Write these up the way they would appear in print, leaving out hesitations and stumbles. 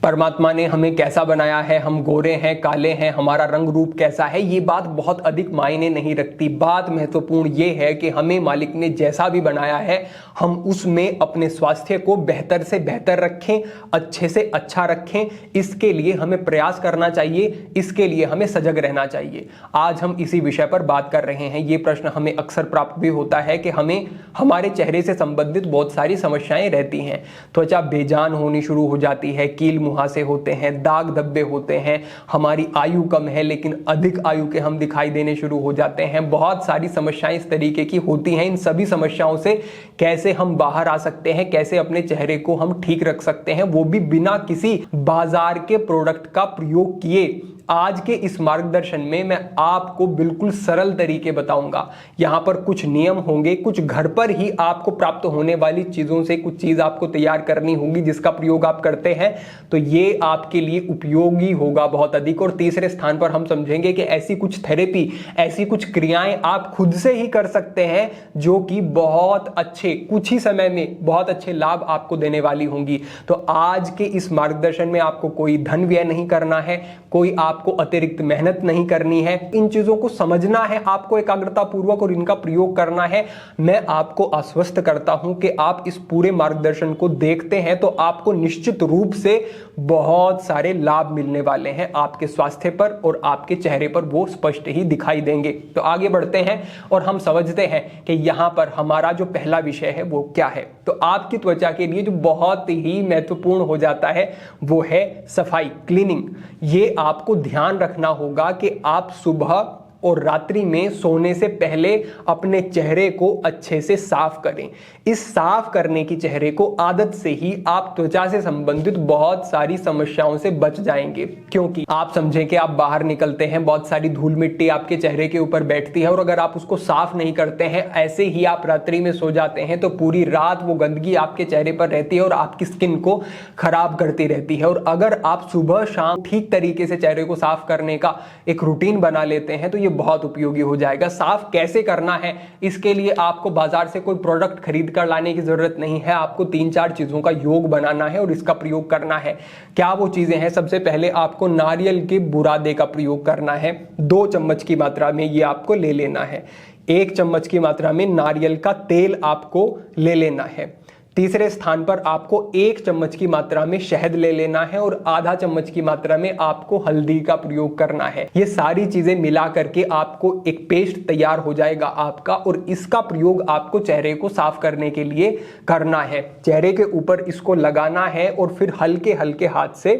परमात्मा ने हमें कैसा बनाया है, हम गोरे हैं, काले हैं, हमारा रंग रूप कैसा है, ये बात बहुत अधिक मायने नहीं रखती। बात महत्वपूर्ण ये है कि हमें मालिक ने जैसा भी बनाया है हम उसमें अपने स्वास्थ्य को बेहतर से बेहतर रखें, अच्छे से अच्छा रखें। इसके लिए हमें प्रयास करना चाहिए, इसके लिए हमें सजग रहना चाहिए। आज हम इसी विषय पर बात कर रहे हैं। ये प्रश्न हमें अक्सर प्राप्त भी होता है कि हमें हमारे चेहरे से संबंधित बहुत सारी समस्याएं रहती हैं। त्वचा बेजान होनी शुरू हो जाती है, कील मुहासे होते हैं, दाग धब्बे होते हैं, हमारी आयु कम है लेकिन अधिक आयु के हम दिखाई देने शुरू हो जाते हैं। बहुत सारी समस्याएं इस तरीके की होती हैं। इन सभी समस्याओं से कैसे हम बाहर आ सकते हैं, कैसे अपने चेहरे को हम ठीक रख सकते हैं, वो भी बिना किसी बाजार के प्रोडक्ट का प्रयोग किए, आज के इस मार्गदर्शन में मैं आपको बिल्कुल सरल तरीके बताऊंगा। यहां पर कुछ नियम होंगे, कुछ घर पर ही आपको प्राप्त होने वाली चीजों से कुछ चीज आपको तैयार करनी होगी, जिसका प्रयोग आप करते हैं तो ये आपके लिए उपयोगी होगा बहुत अधिक। और तीसरे स्थान पर हम समझेंगे कि ऐसी कुछ थेरेपी, ऐसी कुछ क्रियाएं आप खुद से ही कर सकते हैं जो कि बहुत अच्छे, कुछ ही समय में बहुत अच्छे लाभ आपको देने वाली होंगी। तो आज के इस मार्गदर्शन में आपको कोई धन व्यय नहीं करना है, कोई आपको अतिरिक्त मेहनत नहीं करनी है। इन चीजों को समझना है आपको एकाग्रता पूर्वक और इनका प्रयोग करना है। मैं आपको आश्वस्त करता हूं कि आप इस पूरे मार्गदर्शन को देखते हैं तो आपको निश्चित रूप से बहुत सारे लाभ मिलने वाले हैं आपके स्वास्थ्य पर, और आपके चेहरे पर वो स्पष्ट ही दिखाई देंगे। तो आगे बढ़ते हैं और हम समझते हैं कि यहां पर हमारा जो पहला विषय है वो क्या है। तो आपकी त्वचा के लिए जो बहुत ही महत्वपूर्ण हो जाता है वो है सफाई, क्लीनिंग। ये आपको ध्यान रखना होगा कि आप सुबह और रात्रि में सोने से पहले अपने चेहरे को अच्छे से साफ करें। इस साफ करने की चेहरे को आदत से ही आप त्वचा से संबंधित बहुत सारी समस्याओं से बच जाएंगे। क्योंकि आप समझें कि आप बाहर निकलते हैं, बहुत सारी धूल मिट्टी आपके चेहरे के ऊपर बैठती है और अगर आप उसको साफ नहीं करते हैं, ऐसे ही आप रात्रि में सो जाते हैं तो पूरी रात वो गंदगी आपके चेहरे पर रहती है और आपकी स्किन को खराब करती रहती है। और अगर आप सुबह शाम ठीक तरीके से चेहरे को साफ करने का एक रूटीन बना लेते हैं तो ये बहुत उपयोगी हो जाएगा। साफ कैसे करना है, इसके लिए आपको बाजार से कोई प्रोडक्ट खरीद कर लाने की जरूरत नहीं है। आपको 3-4 चीजों का योग बनाना है और इसका प्रयोग करना है। क्या वो चीजें हैं? सबसे पहले आपको नारियल के बुरादे का प्रयोग करना है। 2 चम्मच की मात्रा में ये आपको ले लेना है। 1 चम्मच की मात्रा में नारियल का तेल आपको ले लेना है। तीसरे स्थान पर आपको 1 चम्मच की मात्रा में शहद ले लेना है और आधा चम्मच की मात्रा में आपको हल्दी का प्रयोग करना है। ये सारी चीजें मिला करके आपको एक पेस्ट तैयार हो जाएगा आपका, और इसका प्रयोग आपको चेहरे को साफ करने के लिए करना है। चेहरे के ऊपर इसको लगाना है और फिर हल्के हल्के हाथ से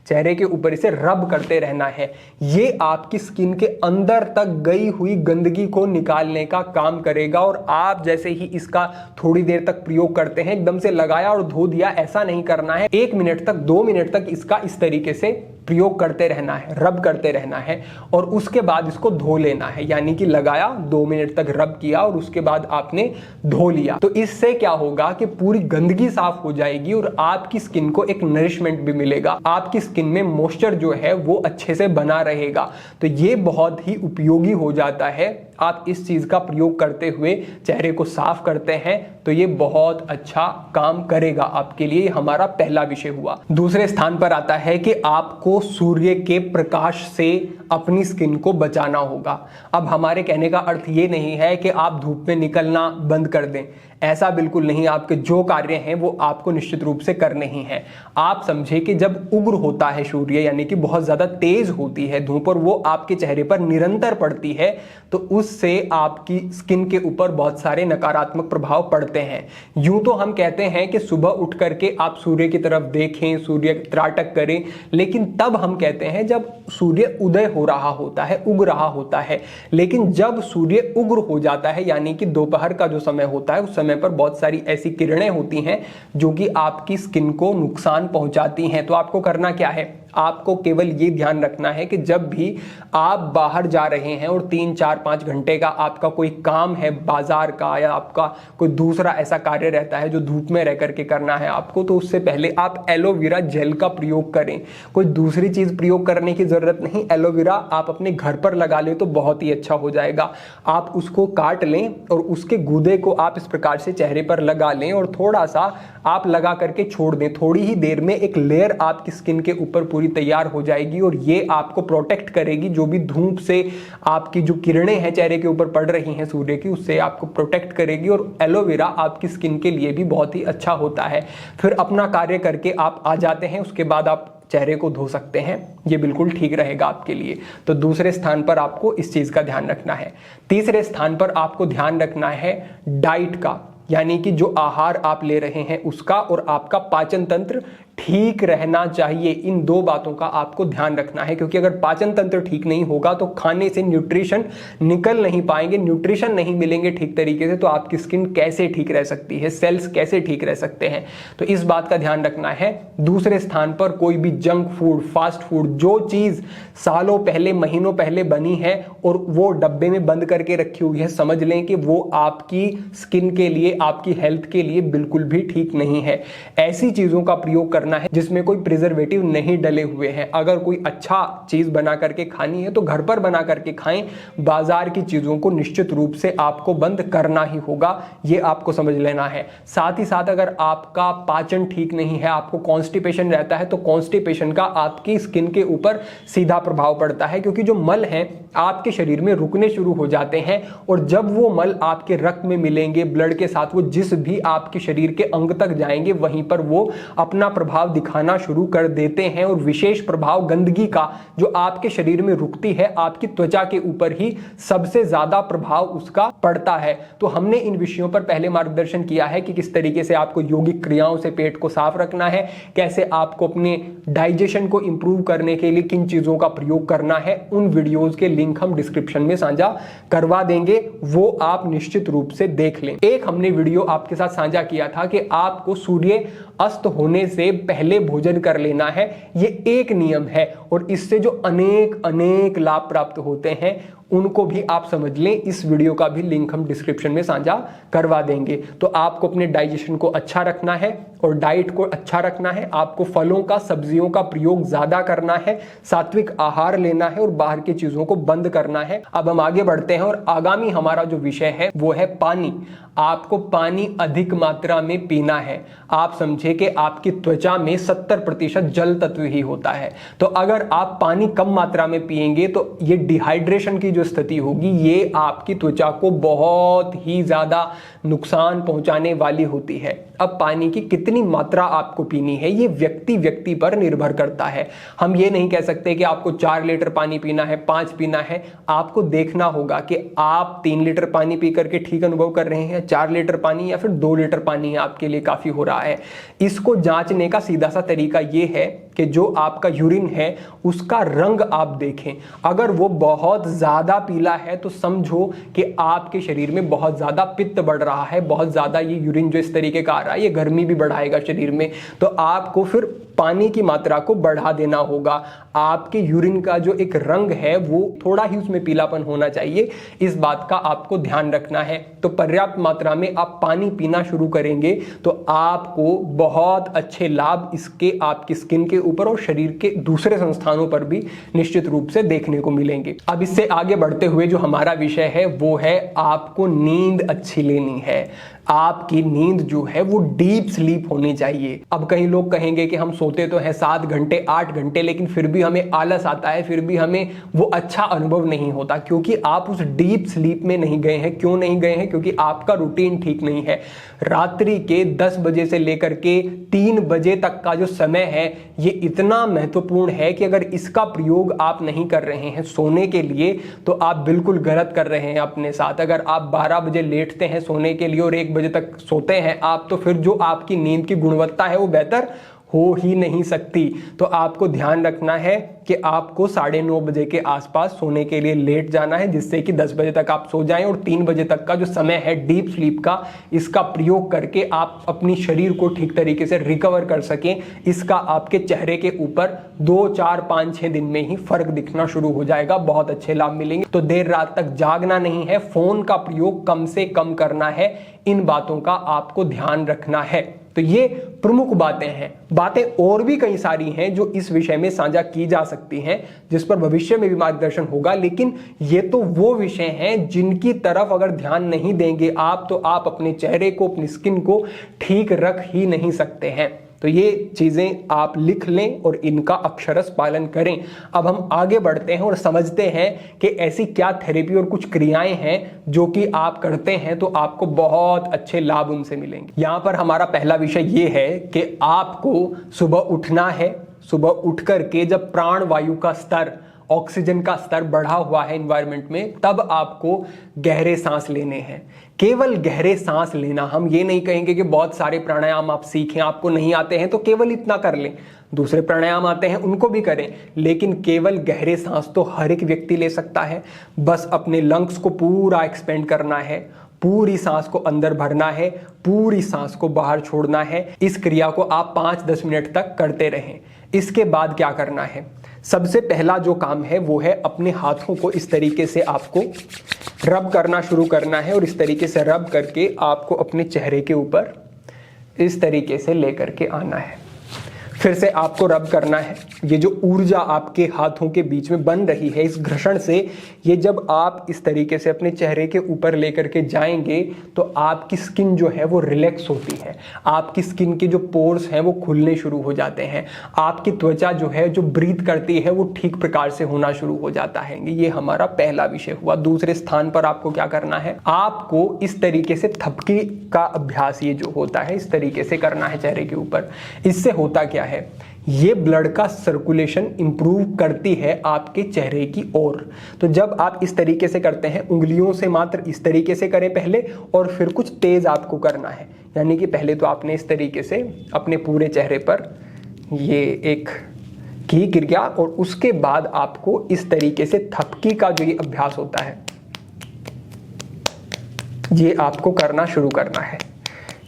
चेहरे के ऊपर इसे रब करते रहना है। ये आपकी स्किन के अंदर तक गई हुई गंदगी को निकालने का काम करेगा। और आप जैसे ही इसका थोड़ी देर तक प्रयोग करते हैं, एकदम से लगाया और धो दिया ऐसा नहीं करना है। 1 मिनट तक, 2 मिनट तक इसका इस तरीके से प्रयोग करते रहना है, रब करते रहना है और उसके बाद इसको धो लेना है। यानी कि लगाया, 2 मिनट तक रब किया और उसके बाद आपने धो लिया। तो इससे क्या होगा कि पूरी गंदगी साफ हो जाएगी और आपकी स्किन को एक नरिशमेंट भी मिलेगा। आपकी स्किन में मॉइस्चर जो है वो अच्छे से बना रहेगा। तो ये बहुत ही उपयोगी हो जाता है। आप इस चीज का प्रयोग करते हुए चेहरे को साफ करते हैं तो ये बहुत अच्छा काम करेगा आपके लिए। हमारा पहला विषय हुआ। दूसरे स्थान पर आता है कि आपको सूर्य के प्रकाश से अपनी स्किन को बचाना होगा। अब हमारे कहने का अर्थ ये नहीं है कि आप धूप में निकलना बंद कर दें, ऐसा बिल्कुल नहीं। आपके जो कार्य हैं वो आपको निश्चित रूप से करने ही हैं। आप समझे कि जब उग्र होता है सूर्य, यानी कि बहुत ज्यादा तेज होती है धूप और वो आपके चेहरे पर निरंतर पड़ती है, तो उससे आपकी स्किन के ऊपर बहुत सारे नकारात्मक प्रभाव पड़ते हैं। यूं तो हम कहते हैं कि सुबह उठ करके आप सूर्य की तरफ देखें, सूर्य त्राटक करें, लेकिन तब हम कहते हैं जब सूर्य उदय हो रहा होता है, उग रहा होता है। लेकिन जब सूर्य उग्र हो जाता है, यानी कि दोपहर का जो समय होता है, उस समय पर बहुत सारी ऐसी किरणें होती हैं जो कि आपकी स्किन को नुकसान पहुंचाती हैं। तो आपको करना क्या है? आपको केवल ये ध्यान रखना है कि जब भी आप बाहर जा रहे हैं और 3-4-5 घंटे का आपका कोई काम है बाजार का, या आपका कोई दूसरा ऐसा कार्य रहता है जो धूप में रह करके करना है आपको, तो उससे पहले आप एलोवेरा जेल का प्रयोग करें। कोई दूसरी चीज प्रयोग करने की जरूरत नहीं। एलोवेरा आप अपने घर पर लगा ले तो बहुत ही अच्छा हो जाएगा। आप उसको काट लें और उसके गूदे को आप इस प्रकार से चेहरे पर लगा लें और थोड़ा सा आप लगा करके छोड़ दें। थोड़ी ही देर में एक लेयर आपकी स्किन के ऊपर पूरी तैयार हो जाएगी और ये आपको प्रोटेक्ट करेगी। जो भी धूप से आपकी जो किरणें हैं चेहरे के ऊपर पड़ रही हैं सूर्य की, उससे आपको प्रोटेक्ट करेगी। और एलोवेरा आपकी स्किन के लिए भी बहुत ही अच्छा होता है। फिर अपना कार्य करके आप आ जाते हैं, उसके बाद आप चेहरे को धो सकते हैं। ये बिल्कुल ठीक रहेगा आपके लिए। तो दूसरे स्थान पर आपको इस चीज का ध्यान रखना है। तीसरे स्थान पर आपको ध्यान रखना है डाइट का, यानी कि जो आहार आप ले रहे हैं उसका, और आपका पाचन तंत्र ठीक रहना चाहिए। इन दो बातों का आपको ध्यान रखना है, क्योंकि अगर पाचन तंत्र ठीक नहीं होगा तो खाने से न्यूट्रिशन निकल नहीं पाएंगे, न्यूट्रिशन नहीं मिलेंगे ठीक तरीके से, तो आपकी स्किन कैसे ठीक रह सकती है, सेल्स कैसे ठीक रह सकते हैं। तो इस बात का ध्यान रखना है। दूसरे स्थान पर कोई भी जंक फूड, फास्ट फूड, जो चीज सालों पहले, महीनों पहले बनी है और वो डब्बे में बंद करके रखी हुई है, समझ लें कि वो आपकी स्किन के लिए, आपकी हेल्थ के लिए बिल्कुल भी ठीक नहीं है। ऐसी चीजों का प्रयोग करना है जिसमें कोई प्रिजर्वेटिव नहीं डले हुए हैं। अगर कोई अच्छा चीज बना करके खानी है तो घर पर बना करके खाएं। बाजार की चीजों को निश्चित रूप से आपको बंद करना ही होगा, ये आपको समझ लेना है। साथ ही साथ अगर आपका पाचन ठीक नहीं है, आपको कॉन्स्टिपेशन रहता है, तो कॉन्स्टिपेशन का आपकी स्किन के ऊपर सीधा प्रभाव पड़ता है, क्योंकि जो मल हैं आपके शरीर में रुकने शुरू हो जाते हैं और जब वो मल आपके रक्त में मिलेंगे, ब्लड के साथ, वो जिस भी आपके शरीर के अंग तक जाएंगे वहीं पर वो अपना प्रभाव दिखाना शुरू कर देते हैं। और विशेष प्रभाव गंदगी का जो आपके शरीर में रुकती है, आपकी त्वचा के ऊपर ही सबसे ज्यादा प्रभाव उसका पड़ता है। तो हमने इन विषयों पर पहले मार्गदर्शन किया है कि किस तरीके से आपको यौगिक क्रियाओं से पेट को साफ रखना है, कैसे आपको अपने डाइजेशन को इंप्रूव करने के लिए किन चीजों का प्रयोग करना है। उन वीडियोस के लिंक हम डिस्क्रिप्शन में साझा करवा देंगे, वो आप निश्चित रूप से देख लें। एक हमने वीडियो आपके साथ साझा किया था कि आपको सूर्य अस्त होने से पहले भोजन कर लेना है। ये एक नियम है और इससे जो अनेक अनेक लाभ प्राप्त होते हैं उनको भी आप समझ लें। इस वीडियो का भी लिंक हम डिस्क्रिप्शन में साझा करवा देंगे। तो आपको अपने डाइजेशन को अच्छा रखना है और डाइट को अच्छा रखना है। आपको फलों का, सब्जियों का प्रयोग ज्यादा करना है, सात्विक आहार लेना है और बाहर की चीजों को बंद करना है। अब हम आगे बढ़ते हैं और आगामी हमारा जो विषय है वो है पानी। आपको पानी अधिक मात्रा में पीना है। आप समझे कि आपकी त्वचा में 70% जल तत्व ही होता है, तो अगर आप पानी कम मात्रा में पिएंगे तो ये डिहाइड्रेशन की जो स्थिति होगी ये आपकी त्वचा को बहुत ही ज्यादा नुकसान पहुंचाने वाली होती है। अब पानी की कितनी मात्रा आपको पीनी है ये व्यक्ति व्यक्ति पर निर्भर करता है। हम ये नहीं कह सकते कि आपको 4 लीटर पानी पीना है, 5 पीना है। आपको देखना होगा कि आप 3 लीटर पानी पी करके ठीक अनुभव कर रहे हैं, 4 लीटर पानी या फिर 2 लीटर पानी आपके लिए काफी हो रहा है। इसको जांचने का सीधा सा तरीका ये है कि जो आपका यूरिन है उसका रंग आप देखें। अगर वो बहुत ज्यादा पीला है तो समझो कि आपके शरीर में बहुत ज्यादा पित्त बढ़ रहा है, बहुत ज्यादा ये यूरिन जो इस तरीके का आ रहा है ये गर्मी भी बढ़ाएगा शरीर में। तो आपको फिर पानी की मात्रा को बढ़ा देना होगा। आपके यूरिन का जो एक रंग है वो थोड़ा ही उसमें पीलापन होना चाहिए, इस बात का आपको ध्यान रखना है। तो पर्याप्त मात्रा में आप पानी पीना शुरू करेंगे तो आपको बहुत अच्छे लाभ इसके आपकी स्किन के ऊपर और शरीर के दूसरे संस्थानों पर भी निश्चित रूप से देखने को मिलेंगे। अब इससे आगे बढ़ते हुए जो हमारा विषय है वो है आपको नींद अच्छी लेनी है। आपकी नींद जो है वो डीप स्लीप होनी चाहिए। अब कई लोग कहेंगे कि हम सोते तो हैं 7 घंटे 8 घंटे लेकिन फिर भी हमें आलस आता है, फिर भी हमें वो अच्छा अनुभव नहीं होता, क्योंकि आप उस डीप स्लीप में नहीं गए हैं। क्यों नहीं गए हैं? क्योंकि आपका रूटीन ठीक नहीं है। रात्रि के 10 बजे से लेकर के 3 बजे तक का जो समय है ये इतना महत्वपूर्ण है कि अगर इसका प्रयोग आप नहीं कर रहे हैं सोने के लिए तो आप बिल्कुल गलत कर रहे हैं अपने साथ। अगर आप 12 बजे लेटते हैं सोने के लिए और 1 बजे तक सोते हैं आप, तो फिर जो आपकी नींद की गुणवत्ता है वो बेहतर हो ही नहीं सकती। तो आपको ध्यान रखना है कि आपको 9:30 बजे के आसपास सोने के लिए लेट जाना है, जिससे कि 10 बजे तक आप सो जाएं और 3 बजे तक का जो समय है डीप स्लीप का, इसका प्रयोग करके आप अपनी शरीर को ठीक तरीके से रिकवर कर सकें। इसका आपके चेहरे के ऊपर 2, 4, 5, 6 दिन में ही फर्क दिखना शुरू हो जाएगा, बहुत अच्छे लाभ मिलेंगे। तो देर रात तक जागना नहीं है, फोन का प्रयोग कम से कम करना है, इन बातों का आपको ध्यान रखना है। तो ये प्रमुख बातें हैं। बातें और भी कई सारी हैं जो इस विषय में साझा की जा सकती हैं, जिस पर भविष्य में भी मार्गदर्शन होगा, लेकिन ये तो वो विषय हैं जिनकी तरफ अगर ध्यान नहीं देंगे आप, तो आप अपने चेहरे को, अपनी स्किन को ठीक रख ही नहीं सकते हैं। तो ये चीजें आप लिख लें और इनका अक्षरश पालन करें। अब हम आगे बढ़ते हैं और समझते हैं कि ऐसी क्या थेरेपी और कुछ क्रियाएं हैं जो कि आप करते हैं तो आपको बहुत अच्छे लाभ उनसे मिलेंगे। यहां पर हमारा पहला विषय ये है कि आपको सुबह उठना है। सुबह उठ करके जब प्राण वायु का स्तर, ऑक्सीजन का स्तर बढ़ा हुआ है एनवायरनमेंट में, तब आपको गहरे सांस लेने हैं। केवल गहरे सांस लेना, हम ये नहीं कहेंगे कि बहुत सारे प्राणायाम आप सीखें, आपको नहीं आते हैं तो केवल इतना कर लें, दूसरे प्राणायाम आते हैं उनको भी करें, लेकिन केवल गहरे सांस तो हर एक व्यक्ति ले सकता है। बस अपने लंग्स को पूरा एक्सपेंड करना है, पूरी सांस को अंदर भरना है, पूरी सांस को बाहर छोड़ना है। इस क्रिया को आप 5-10 मिनट तक करते रहें। इसके बाद क्या करना है? सबसे पहला जो काम है वो है अपने हाथों को इस तरीके से आपको रब करना शुरू करना है, और इस तरीके से रब करके आपको अपने चेहरे के ऊपर इस तरीके से लेकर के आना है। फिर से आपको रब करना है। ये जो ऊर्जा आपके हाथों के बीच में बन रही है इस घर्षण से, ये जब आप इस तरीके से अपने चेहरे के ऊपर लेकर के जाएंगे तो आपकी स्किन जो है वो रिलैक्स होती है, आपकी स्किन के जो पोर्स हैं वो खुलने शुरू हो जाते हैं, आपकी त्वचा जो है जो ब्रीथ करती है वो ठीक प्रकार से होना शुरू हो जाता है। ये हमारा पहला विषय हुआ। दूसरे स्थान पर आपको क्या करना है? आपको इस तरीके से थपकी का अभ्यास, ये जो होता है इस तरीके से करना है चेहरे के ऊपर। इससे होता क्या है, ये ब्लड का सर्कुलेशन इंप्रूव करती है आपके चेहरे की ओर। तो जब आप इस तरीके से करते हैं, उंगलियों से मात्र इस तरीके से करें पहले, और फिर कुछ तेज आपको करना है। यानी कि पहले तो आपने इस तरीके से अपने पूरे चेहरे पर ये एक की क्रिया, और उसके बाद आपको इस तरीके से थपकी का जो ये अभ्यास होता है ये आपको करना शुरू करना है।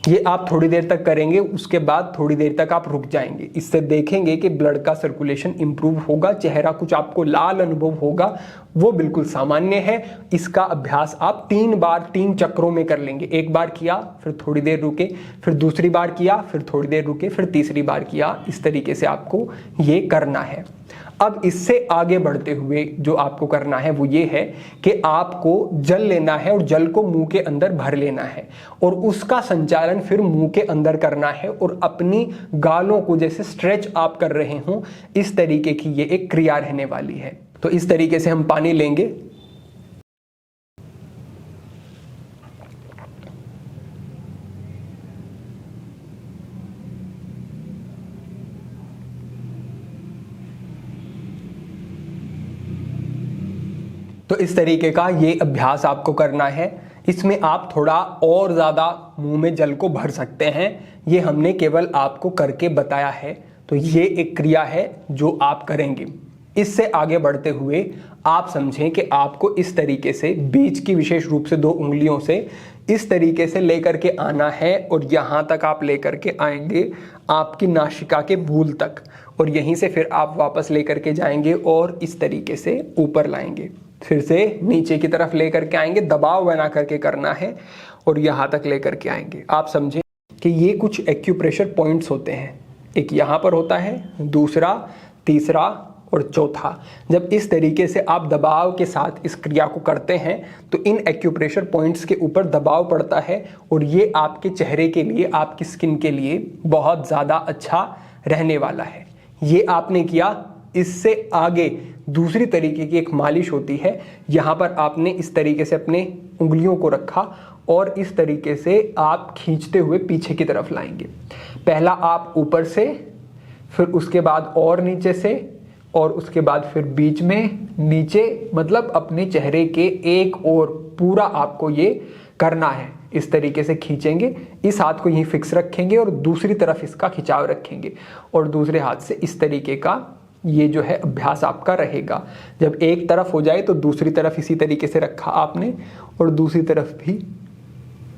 ये आप थोड़ी देर तक करेंगे, उसके बाद थोड़ी देर तक आप रुक जाएंगे। इससे देखेंगे कि ब्लड का सर्कुलेशन इंप्रूव होगा, चेहरा कुछ आपको लाल अनुभव होगा, वो बिल्कुल सामान्य है। इसका अभ्यास आप 3 बार 3 चक्रों में कर लेंगे। एक बार किया, फिर थोड़ी देर रुके, फिर दूसरी बार किया, फिर थोड़ी देर रुके, फिर तीसरी बार किया। इस तरीके से आपको ये करना है। अब इससे आगे बढ़ते हुए जो आपको करना है वो ये है कि आपको जल लेना है और जल को मुंह के अंदर भर लेना है, और उसका संचालन फिर मुंह के अंदर करना है, और अपनी गालों को जैसे स्ट्रेच आप कर रहे हो, इस तरीके की ये एक क्रिया रहने वाली है। तो इस तरीके से हम पानी लेंगे। तो इस तरीके का ये अभ्यास आपको करना है। इसमें आप थोड़ा और ज़्यादा मुंह में जल को भर सकते हैं, ये हमने केवल आपको करके बताया है। तो ये एक क्रिया है जो आप करेंगे। इससे आगे बढ़ते हुए आप समझें कि आपको इस तरीके से बीच की विशेष रूप से 2 उंगलियों से इस तरीके से लेकर के आना है, और यहाँ तक आप लेकर के आएंगे आपकी नासिका के मूल तक, और यहीं से फिर आप वापस लेकर के जाएंगे और इस तरीके से ऊपर लाएंगे। फिर से नीचे की तरफ लेकर के आएंगे, दबाव बना करके करना है, और यहाँ तक लेकर के आएंगे। आप समझें कि ये कुछ एक्यूप्रेशर पॉइंट्स होते हैं। एक यहाँ पर होता है, दूसरा, तीसरा और चौथा। जब इस तरीके से आप दबाव के साथ इस क्रिया को करते हैं तो इन एक्यूप्रेशर पॉइंट्स के ऊपर दबाव पड़ता है, और ये आपके चेहरे के लिए, आपकी स्किन के लिए बहुत ज़्यादा अच्छा रहने वाला है। ये आपने किया। इससे आगे दूसरी तरीके की एक मालिश होती है। यहाँ पर आपने इस तरीके से अपने उंगलियों को रखा और इस तरीके से आप खींचते हुए पीछे की तरफ लाएंगे। पहला आप ऊपर से, फिर उसके बाद और नीचे से, और उसके बाद फिर बीच में, नीचे, मतलब अपने चेहरे के एक और पूरा आपको ये करना है। इस तरीके से खींचेंगे, इस हाथ को यहीं फिक्स रखेंगे और दूसरी तरफ इसका खिंचाव रखेंगे और दूसरे हाथ से इस तरीके का ये जो है अभ्यास आपका रहेगा। जब एक तरफ हो जाए तो दूसरी तरफ इसी तरीके से रखा आपने और दूसरी तरफ भी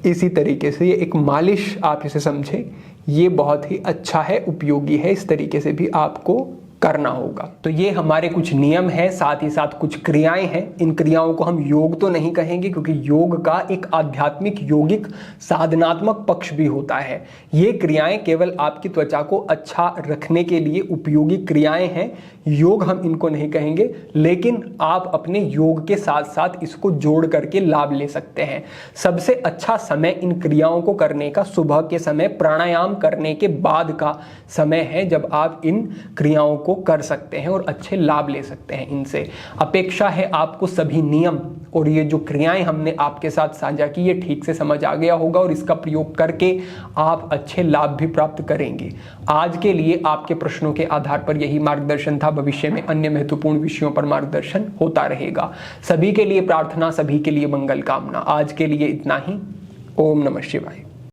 इसी तरीके से। ये एक मालिश आप इसे समझें, ये बहुत ही अच्छा है, उपयोगी है, इस तरीके से भी आपको करना होगा। तो ये हमारे कुछ नियम हैं, साथ ही साथ कुछ क्रियाएं हैं। इन क्रियाओं को हम योग तो नहीं कहेंगे क्योंकि योग का एक आध्यात्मिक योगिक साधनात्मक पक्ष भी होता है। ये क्रियाएं केवल आपकी त्वचा को अच्छा रखने के लिए उपयोगी क्रियाएं हैं, योग हम इनको नहीं कहेंगे, लेकिन आप अपने योग के साथ साथ इसको जोड़ करके लाभ ले सकते हैं। सबसे अच्छा समय इन क्रियाओं को करने का सुबह के समय प्राणायाम करने के बाद का समय है, जब आप इन क्रियाओं को कर सकते हैं और अच्छे लाभ ले सकते हैं इनसे। अपेक्षा है आपको सभी नियम और ये जो क्रियाएं हमने आपके साथ साझा की ये ठीक से समझ आ गया होगा और इसका प्रयोग करके आप अच्छे लाभ भी प्राप्त करेंगे। आज के लिए आपके प्रश्नों के आधार पर यही मार्गदर्शन था, भविष्य में अन्य महत्वपूर्ण विषयों पर मार्गदर्शन होता रहेगा। सभी के लिए प्रार्थना, सभी के लिए मंगल कामना। आज के लिए इतना ही। ओम नमः शिवाय।